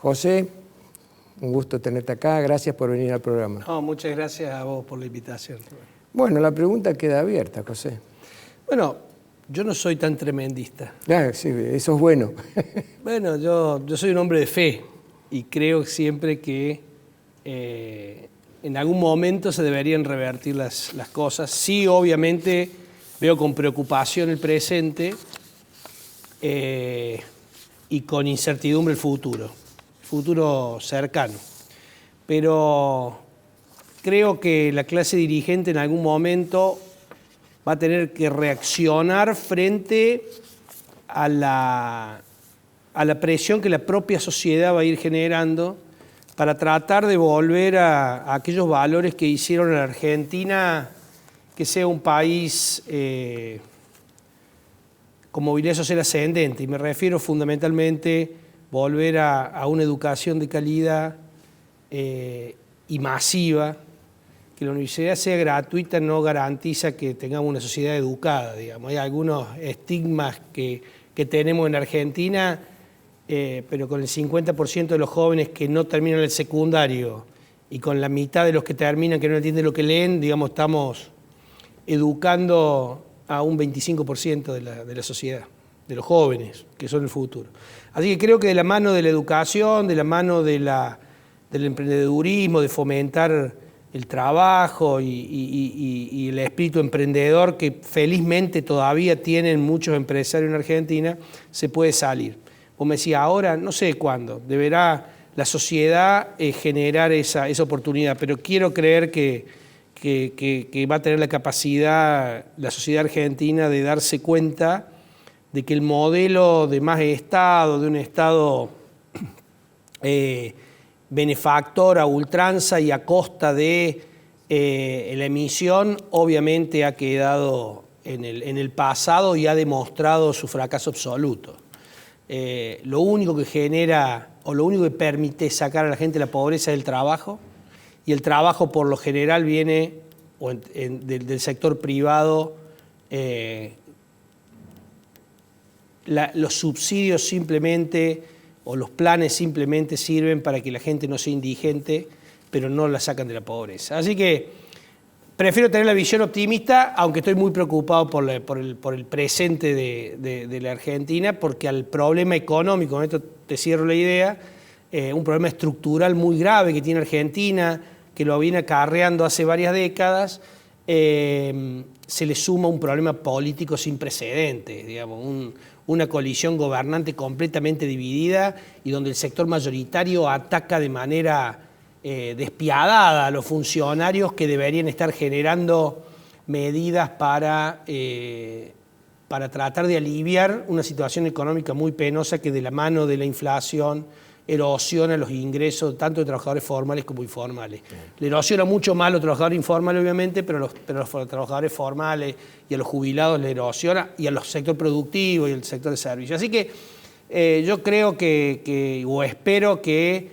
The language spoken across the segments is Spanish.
José, un gusto tenerte acá, gracias por venir al programa. No, muchas gracias a vos por la invitación. Bueno, la pregunta queda abierta, José. Bueno, yo no soy tan tremendista. Sí, eso es bueno. Bueno, yo soy un hombre de fe y creo siempre que en algún momento se deberían revertir las cosas. Sí, obviamente veo con preocupación el presente y con incertidumbre el futuro cercano. Pero creo que la clase dirigente en algún momento va a tener que reaccionar frente a la presión que la propia sociedad va a ir generando para tratar de volver a aquellos valores que hicieron a la Argentina que sea un país con movilidad social ascendente. Y me refiero fundamentalmente volver a una educación de calidad y masiva. Que la universidad sea gratuita no garantiza que tengamos una sociedad educada, digamos. Hay algunos estigmas que tenemos en Argentina, pero con el 50% de los jóvenes que no terminan el secundario y con la mitad de los que terminan que no entienden lo que leen, digamos, estamos educando a un 25% de la sociedad, de los jóvenes, que son el futuro. Así que creo que de la mano de la educación, de la mano del emprendedurismo, de fomentar el trabajo y el espíritu emprendedor que felizmente todavía tienen muchos empresarios en Argentina, se puede salir. Vos me decías, ahora no sé cuándo, deberá la sociedad generar esa oportunidad, pero quiero creer que va a tener la capacidad la sociedad argentina de darse cuenta de que el modelo de más Estado, de un Estado benefactor a ultranza y a costa de la emisión, obviamente ha quedado en el pasado y ha demostrado su fracaso absoluto. Lo único que genera o lo único que permite sacar a la gente de la pobreza es el trabajo, y el trabajo por lo general viene del sector privado. Los subsidios simplemente o los planes simplemente sirven para que la gente no sea indigente, pero no la sacan de la pobreza. Así que prefiero tener la visión optimista, aunque estoy muy preocupado por el presente de la Argentina, porque al problema económico, con esto te cierro la idea, un problema estructural muy grave que tiene Argentina, que lo viene acarreando hace varias décadas, se le suma un problema político sin precedentes, digamos, una coalición gobernante completamente dividida y donde el sector mayoritario ataca de manera despiadada a los funcionarios que deberían estar generando medidas para tratar de aliviar una situación económica muy penosa que de la mano de la inflación erosiona los ingresos tanto de trabajadores formales como informales. Le erosiona mucho más a los trabajadores informales, obviamente, pero a los trabajadores formales y a los jubilados le erosiona, y a los sectores productivos y al sector de servicios. Así que yo creo o espero que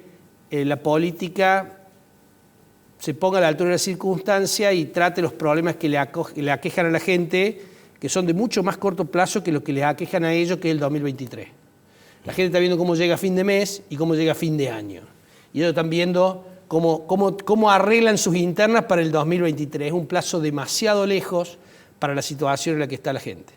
la política se ponga a la altura de la circunstancia y trate los problemas que le aquejan a la gente, que son de mucho más corto plazo que lo que les aquejan a ellos, que es el 2023. La gente está viendo cómo llega a fin de mes y cómo llega a fin de año. Y ellos están viendo cómo arreglan sus internas para el 2023. Es un plazo demasiado lejos para la situación en la que está la gente.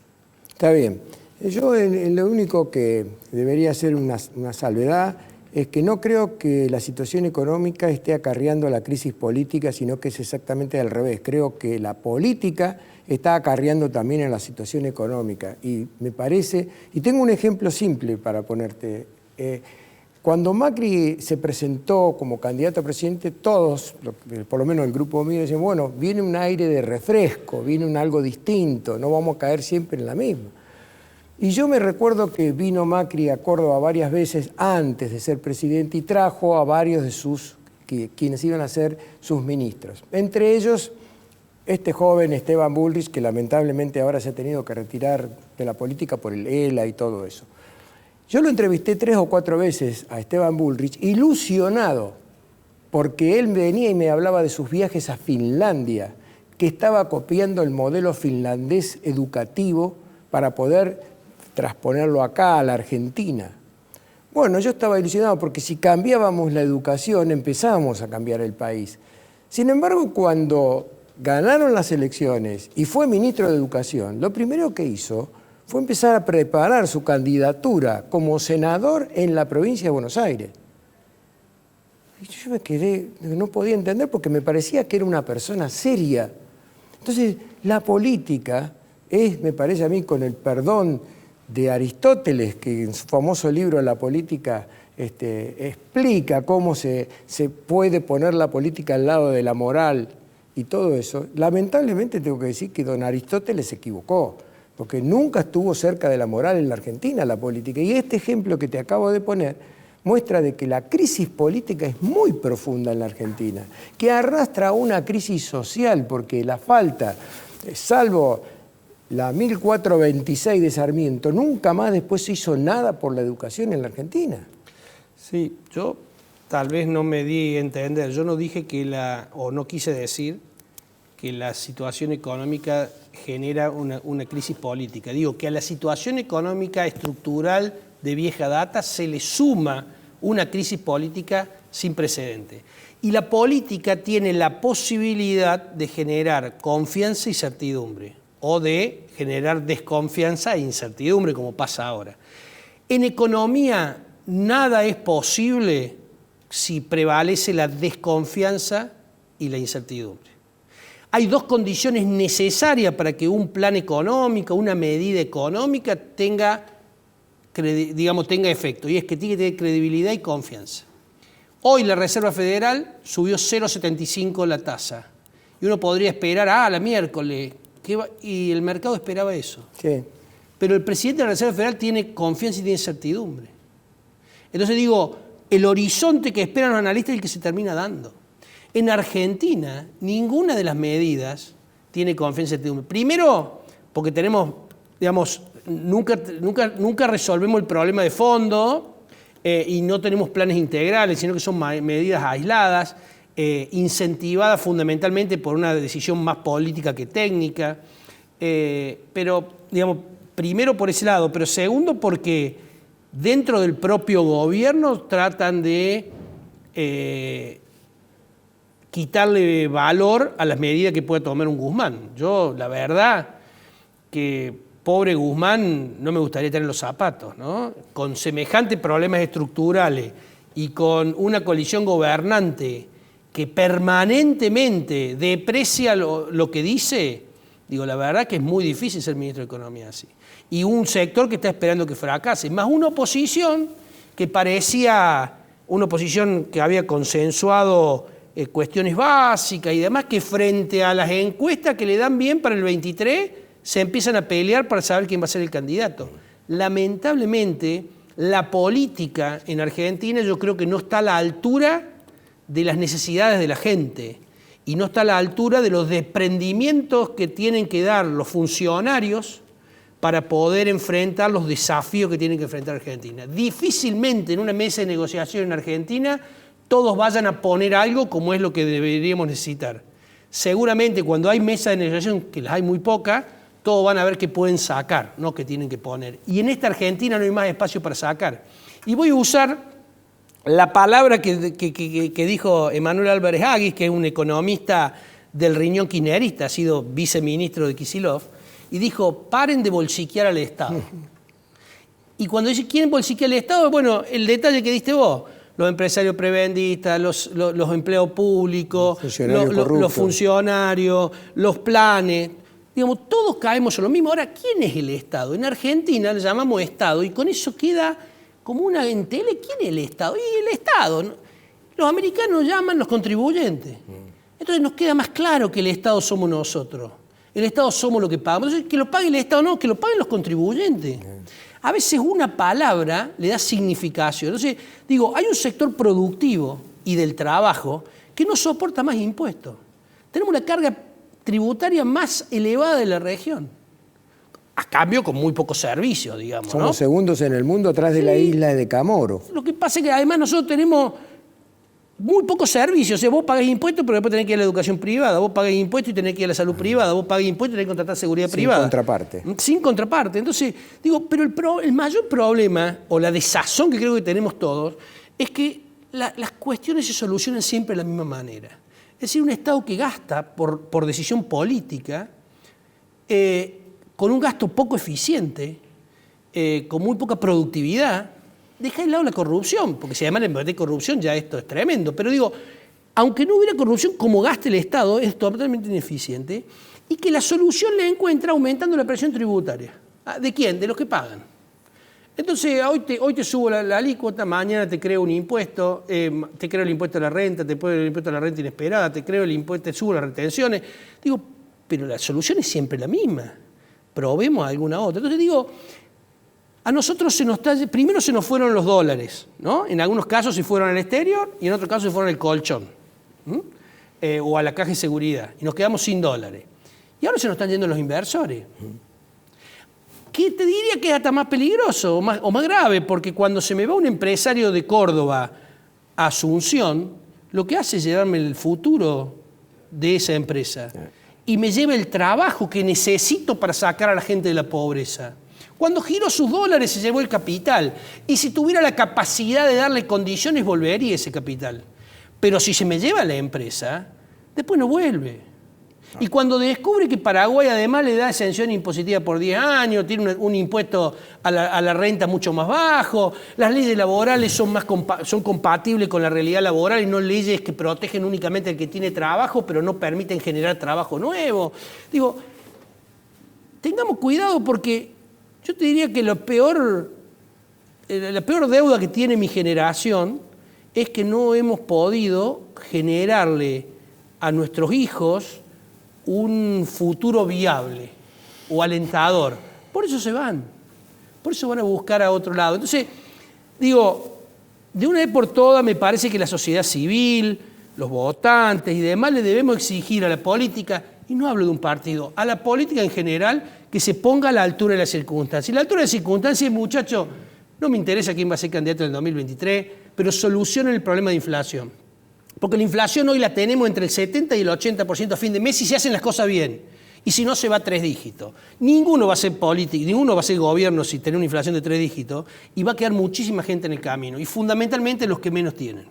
Está bien. Yo lo único que debería hacer una salvedad es que no creo que la situación económica esté acarreando la crisis política, sino que es exactamente al revés. Creo que la política está acarreando también en la situación económica. Y me parece, y tengo un ejemplo simple para ponerte. Cuando Macri se presentó como candidato a presidente, todos, por lo menos el grupo mío, decían, bueno, viene un aire de refresco, viene algo distinto, no vamos a caer siempre en la misma. Y yo me recuerdo que vino Macri a Córdoba varias veces antes de ser presidente y trajo a varios de quienes iban a ser sus ministros. Entre ellos, este joven Esteban Bullrich, que lamentablemente ahora se ha tenido que retirar de la política por el ELA y todo eso. Yo lo entrevisté 3 o 4 veces a Esteban Bullrich, ilusionado, porque él venía y me hablaba de sus viajes a Finlandia, que estaba copiando el modelo finlandés educativo para poder transponerlo acá a la Argentina. Bueno, yo estaba ilusionado porque si cambiábamos la educación empezábamos a cambiar el país. Sin embargo, cuando ganaron las elecciones y fue ministro de Educación, lo primero que hizo fue empezar a preparar su candidatura como senador en la provincia de Buenos Aires. Y yo me quedé, no podía entender porque me parecía que era una persona seria. Entonces, la política es, me parece a mí, con el perdón de Aristóteles, que en su famoso libro La política explica cómo se puede poner la política al lado de la moral y todo eso. Lamentablemente tengo que decir que don Aristóteles se equivocó, porque nunca estuvo cerca de la moral en la Argentina la política. Y este ejemplo que te acabo de poner muestra de que la crisis política es muy profunda en la Argentina, que arrastra a una crisis social, porque la falta, salvo la 1426 de Sarmiento, nunca más después se hizo nada por la educación en la Argentina. Sí, yo tal vez no me di a entender. Yo no dije o no quise decir que la situación económica genera una crisis política. Digo que a la situación económica estructural de vieja data se le suma una crisis política sin precedente. Y la política tiene la posibilidad de generar confianza y certidumbre, o de generar desconfianza e incertidumbre, como pasa ahora. En economía, nada es posible si prevalece la desconfianza y la incertidumbre. Hay dos condiciones necesarias para que un plan económico, una medida económica tenga efecto, y es que tiene que tener credibilidad y confianza. Hoy la Reserva Federal subió 0,75 la tasa, y uno podría esperar, la miércoles, y el mercado esperaba eso. Sí. Pero el presidente de la Reserva Federal tiene confianza y tiene certidumbre. Entonces digo, el horizonte que esperan los analistas es el que se termina dando. En Argentina, ninguna de las medidas tiene confianza y certidumbre. Primero, porque tenemos, nunca resolvemos el problema de fondo y no tenemos planes integrales, sino que son medidas aisladas, incentivadas fundamentalmente por una decisión más política que técnica. Pero, primero por ese lado, pero segundo porque dentro del propio gobierno tratan de quitarle valor a las medidas que puede tomar un Guzmán. Yo, la verdad, que pobre Guzmán no me gustaría tener los zapatos, ¿no? Con semejantes problemas estructurales y con una coalición gobernante que permanentemente deprecia lo que dice, digo, la verdad que es muy difícil ser ministro de Economía así. Y un sector que está esperando que fracase, más una oposición que parecía una oposición que había consensuado cuestiones básicas y demás, que frente a las encuestas que le dan bien para el 23, se empiezan a pelear para saber quién va a ser el candidato. Lamentablemente, la política en Argentina yo creo que no está a la altura de las necesidades de la gente y no está a la altura de los desprendimientos que tienen que dar los funcionarios para poder enfrentar los desafíos que tienen que enfrentar Argentina. Difícilmente en una mesa de negociación en Argentina todos vayan a poner algo como es lo que deberíamos necesitar. Seguramente cuando hay mesas de negociación, que las hay muy pocas, todos van a ver qué pueden sacar, no qué tienen que poner. Y en esta Argentina no hay más espacio para sacar. Y voy a usar la palabra que dijo Emanuel Álvarez Agis, que es un economista del riñón kirchnerista, ha sido viceministro de Kicillof, y dijo, paren de bolsiquear al Estado. Y cuando dice, ¿quieren bolsiquear al Estado? Bueno, el detalle que diste vos, los empresarios prebendistas, los empleos públicos, los funcionarios, los planes, digamos, todos caemos en lo mismo. Ahora, ¿quién es el Estado? En Argentina le llamamos Estado y con eso queda como una entele. ¿Quién es el Estado? Y el Estado, ¿no? Los americanos llaman los contribuyentes. Entonces nos queda más claro que el Estado somos nosotros. El Estado somos lo que pagamos. Entonces, que lo pague el Estado, no, que lo paguen los contribuyentes. A veces una palabra le da significación. Entonces, digo, hay un sector productivo y del trabajo que no soporta más impuestos. Tenemos la carga tributaria más elevada de la región. A cambio, con muy pocos servicios, digamos. Somos ¿no? segundos en el mundo atrás de la isla de Camoro. Lo que pasa es que además nosotros tenemos muy pocos servicios. O sea, vos pagás impuestos, pero después tenés que ir a la educación privada. Vos pagás impuestos y tenés que ir a la salud privada. Vos pagás impuestos y tenés que contratar seguridad privada. Sin contraparte. Sin contraparte. Entonces, digo, pero el mayor problema, o la desazón que creo que tenemos todos, es que las cuestiones se solucionan siempre de la misma manera. Es decir, un Estado que gasta por decisión política, con un gasto poco eficiente, con muy poca productividad, deja de lado la corrupción, porque si además le metés corrupción ya esto es tremendo. Pero digo, aunque no hubiera corrupción, como gasta el Estado, es totalmente ineficiente, y que la solución la encuentra aumentando la presión tributaria. ¿De quién? De los que pagan. Entonces, hoy te subo la alícuota, mañana te creo un impuesto, te creo el impuesto a la renta, te creo el impuesto a la renta inesperada, te creo el impuesto, te subo las retenciones. Digo, pero la solución es siempre la misma. Probemos alguna otra. Entonces digo, a nosotros primero se nos fueron los dólares, ¿no? En algunos casos se fueron al exterior y en otros casos se fueron al colchón, o a la caja de seguridad, y nos quedamos sin dólares. Y ahora se nos están yendo los inversores. ¿Qué te diría que es hasta más peligroso o más grave? Porque cuando se me va un empresario de Córdoba a Asunción, lo que hace es llevarme el futuro de esa empresa y me lleva el trabajo que necesito para sacar a la gente de la pobreza. Cuando giró sus dólares se llevó el capital, y si tuviera la capacidad de darle condiciones volvería ese capital. Pero si se me lleva la empresa, después no vuelve. Y cuando descubre que Paraguay además le da exención impositiva por 10 años, tiene un impuesto a la renta mucho más bajo, las leyes laborales son compatibles con la realidad laboral y no leyes que protegen únicamente al que tiene trabajo, pero no permiten generar trabajo nuevo. Digo, tengamos cuidado porque yo te diría que la peor deuda que tiene mi generación es que no hemos podido generarle a nuestros hijos un futuro viable o alentador. Por eso se van. Por eso van a buscar a otro lado. Entonces, digo, de una vez por todas me parece que la sociedad civil, los votantes y demás le debemos exigir a la política, y no hablo de un partido, a la política en general, que se ponga a la altura de las circunstancias. Y la altura de las circunstancias, muchachos, no me interesa quién va a ser candidato en el 2023, pero solucionen el problema de inflación. Porque la inflación hoy la tenemos entre el 70 y el 80% a fin de mes si se hacen las cosas bien. Y si no, se va a 3 dígitos. Ninguno va a ser político, ninguno va a ser gobierno si tiene una inflación de 3 dígitos, y va a quedar muchísima gente en el camino, y fundamentalmente los que menos tienen.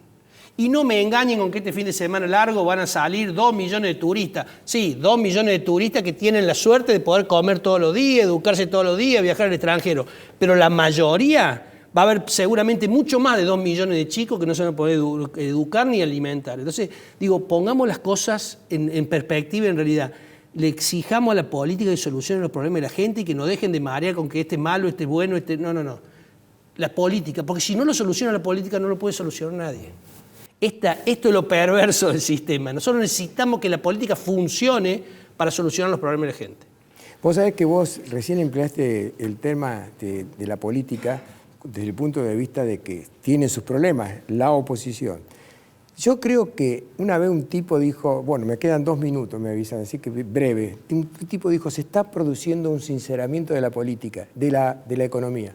Y no me engañen con que este fin de semana largo van a salir 2 millones de turistas. Sí, 2 millones de turistas que tienen la suerte de poder comer todos los días, educarse todos los días, viajar al extranjero. Pero la mayoría, va a haber seguramente mucho más de 2 millones de chicos que no se van a poder educar ni alimentar. Entonces, digo, pongamos las cosas en perspectiva, en realidad. Le exijamos a la política que solucione los problemas de la gente y que no dejen de marear con que este es malo, este es bueno, este... No. La política, porque si no lo soluciona la política no lo puede solucionar nadie. Esto es lo perverso del sistema. Nosotros necesitamos que la política funcione para solucionar los problemas de la gente. Vos sabés que vos recién empleaste el tema de la política desde el punto de vista de que tiene sus problemas, la oposición. Yo creo que una vez un tipo dijo, bueno, me quedan 2 minutos, me avisan, así que breve. Un tipo dijo, se está produciendo un sinceramiento de la política, de la economía.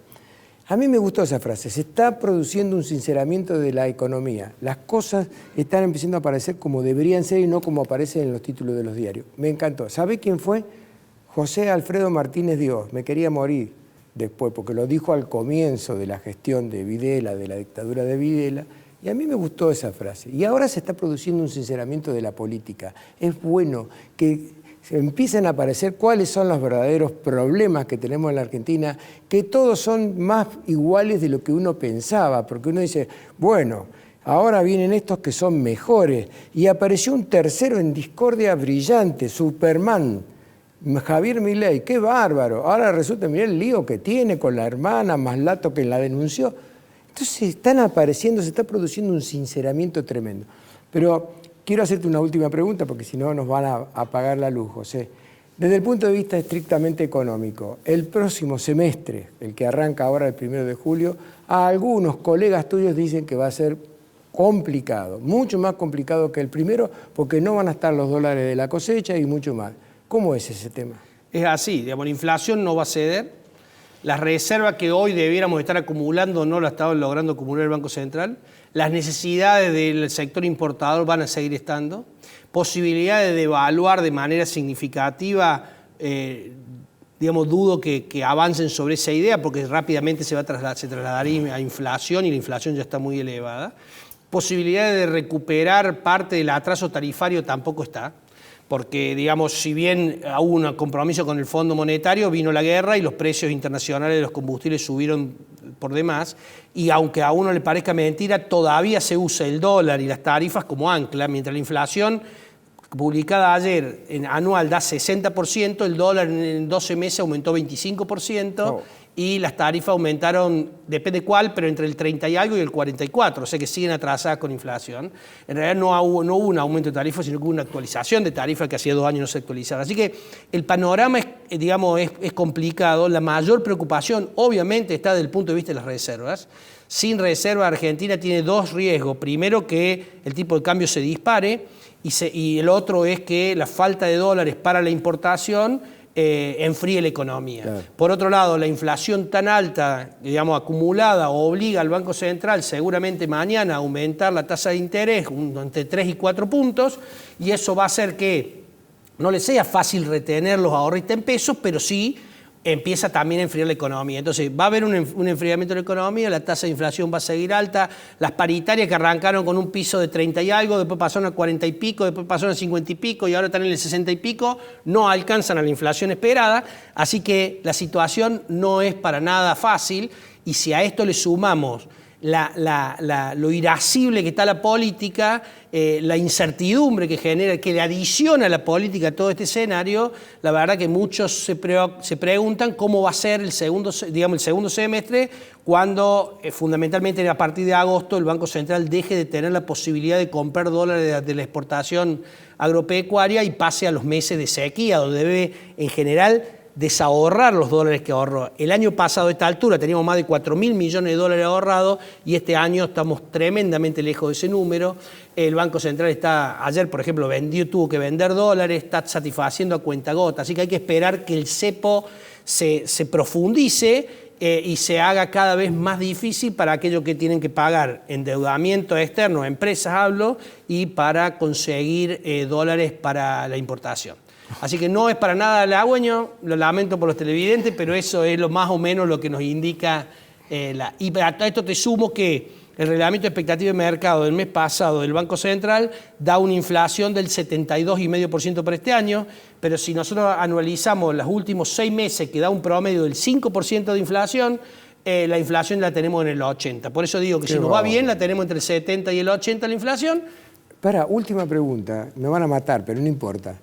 A mí me gustó esa frase, se está produciendo un sinceramiento de la economía. Las cosas están empezando a aparecer como deberían ser y no como aparecen en los títulos de los diarios. Me encantó. ¿Sabe quién fue? José Alfredo Martínez Dios. Me quería morir después, porque lo dijo al comienzo de la gestión de Videla, de la dictadura de Videla, y a mí me gustó esa frase. Y ahora se está produciendo un sinceramiento de la política. Es bueno que se empiecen a aparecer cuáles son los verdaderos problemas que tenemos en la Argentina, que todos son más iguales de lo que uno pensaba, porque uno dice, bueno, ahora vienen estos que son mejores, y apareció un tercero en discordia brillante, Superman, Javier Milei, qué bárbaro. Ahora resulta, mirá el lío que tiene con la hermana, más lato que la denunció. Entonces están apareciendo, se está produciendo un sinceramiento tremendo. Pero quiero hacerte una última pregunta, porque si no nos van a apagar la luz, José. Desde el punto de vista estrictamente económico, el próximo semestre, el que arranca ahora el 1 de julio, a algunos colegas tuyos dicen que va a ser complicado, mucho más complicado que el primero, porque no van a estar los dólares de la cosecha y mucho más. ¿Cómo es ese tema? Es así, digamos, la inflación no va a ceder. las reservas que hoy debiéramos estar acumulando no las estaba logrando acumular el Banco Central, las necesidades del sector importador van a seguir estando, posibilidades de devaluar de manera significativa, digamos, dudo que avancen sobre esa idea porque rápidamente se trasladaría a inflación y la inflación ya está muy elevada. Posibilidades de recuperar parte del atraso tarifario tampoco está, porque, digamos, si bien hubo un compromiso con el Fondo Monetario, vino la guerra y los precios internacionales de los combustibles subieron por demás, y aunque a uno le parezca mentira, todavía se usa el dólar y las tarifas como ancla, mientras la inflación publicada ayer en anual da 60%, el dólar en 12 meses aumentó 25%, y las tarifas aumentaron, depende cuál, pero entre el 30 y algo y el 44, o sea que siguen atrasadas con inflación. En realidad no hubo un aumento de tarifas, sino que hubo una actualización de tarifas que hacía 2 años no se actualizaba. Así que el panorama es complicado. La mayor preocupación obviamente está desde el punto de vista de las reservas. Sin reserva, Argentina tiene 2 riesgos. Primero, que el tipo de cambio se dispare, y el otro es que la falta de dólares para la importación enfríe la economía. Claro. Por otro lado, la inflación tan alta, digamos, acumulada, obliga al Banco Central seguramente mañana a aumentar la tasa de interés entre 3 y 4 puntos, y eso va a hacer que no le sea fácil retener los ahorristas en pesos, pero sí empieza también a enfriar la economía. Entonces va a haber un enfriamiento de la economía, la tasa de inflación va a seguir alta, las paritarias que arrancaron con un piso de 30 y algo, después pasaron a 40 y pico, después pasaron a 50 y pico y ahora están en el 60 y pico, no alcanzan a la inflación esperada, así que la situación no es para nada fácil, y si a esto le sumamos lo irascible que está la política, la incertidumbre que genera, que le adiciona a la política a todo este escenario, la verdad que muchos se preguntan cómo va a ser el segundo semestre, cuando fundamentalmente a partir de agosto el Banco Central deje de tener la posibilidad de comprar dólares de la exportación agropecuaria y pase a los meses de sequía, donde debe en general desahorrar los dólares que ahorró. El año pasado a esta altura teníamos más de 4.000 millones de dólares ahorrados y este año estamos tremendamente lejos de ese número. El Banco Central ayer por ejemplo tuvo que vender dólares, está satisfaciendo a cuentagotas, así que hay que esperar que el cepo se profundice y se haga cada vez más difícil para aquellos que tienen que pagar endeudamiento externo, empresas hablo, y para conseguir dólares para la importación. Así que no es para nada halagüeño, lo lamento por los televidentes, pero eso es lo más o menos lo que nos indica. Y a esto te sumo que el reglamento de expectativa de mercado del mes pasado del Banco Central da una inflación del 72,5% para este año, pero si nosotros anualizamos los últimos 6 meses, que da un promedio del 5% de inflación, la inflación la tenemos en el 80%. Por eso digo que si nos va bien, la tenemos entre el 70 y el 80 la inflación. Última pregunta, me van a matar, pero no importa.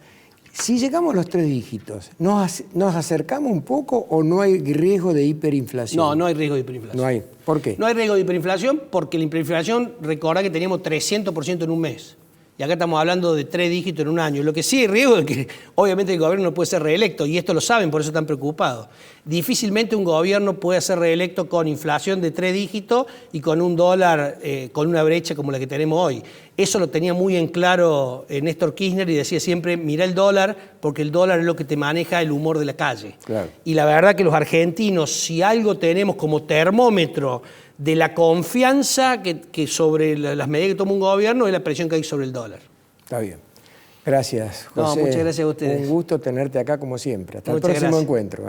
Si llegamos a los 3 dígitos, ¿nos acercamos un poco o no hay riesgo de hiperinflación? No, no hay riesgo de hiperinflación. No hay. ¿Por qué? No hay riesgo de hiperinflación porque la hiperinflación, recordá que teníamos 300% en un mes. Y acá estamos hablando de 3 dígitos en un año. Lo que sí hay riesgo es que obviamente el gobierno no puede ser reelecto, y esto lo saben, por eso están preocupados. Difícilmente un gobierno puede ser reelecto con inflación de 3 dígitos y con un dólar, con una brecha como la que tenemos hoy. Eso lo tenía muy en claro Néstor Kirchner y decía siempre, mira el dólar, porque el dólar es lo que te maneja el humor de la calle. Claro. Y la verdad que los argentinos, si algo tenemos como termómetro de la confianza que sobre las medidas que toma un gobierno, es la presión que hay sobre el dólar. Está bien. Gracias, José. No, muchas gracias a ustedes. Un gusto tenerte acá como siempre. Hasta el próximo encuentro.